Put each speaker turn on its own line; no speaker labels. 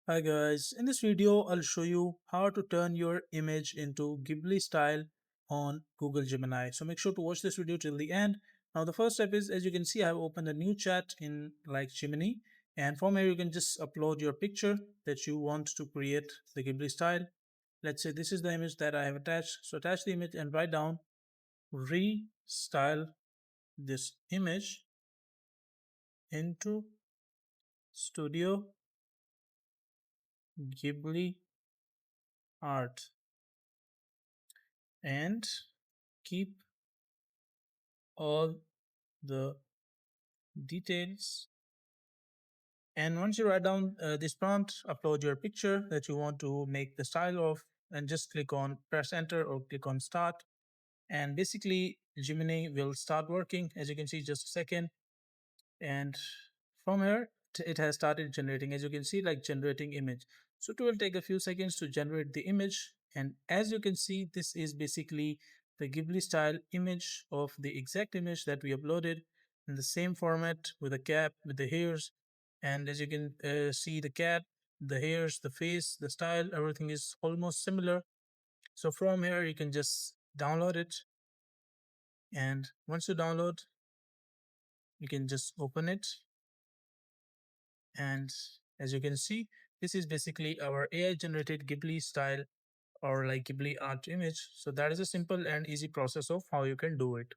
Hi guys, in this video I'll show you how to turn your image into Ghibli style on Google Gemini. So make sure to watch this video till the end. Now the first step is, as you can see, I've opened a new chat in like Gemini, and from here you can just upload your picture that you want to create the Ghibli style. Let's say this is the image that I have attached. So attach the image and write down restyle this image into Studio Ghibli art and keep all the details. And once you write down this prompt, upload your picture that you want to make the style of, and just click on press enter or click on start. And basically Gemini will start working. As you can see, just a second, and from here it has started generating, as you can see, like generating image. So it will take a few seconds to generate the image, and as you can see, this is basically the Ghibli style image of the exact image that we uploaded in the same format, with a cap, with the hairs. And as you can see, the cat, the hairs, the face, the style, everything is almost similar. So from here you can just download it, and once you download, you can just open it. And as you can see, this is basically our AI generated Ghibli style or like Ghibli art image. So that is a simple and easy process of how you can do it.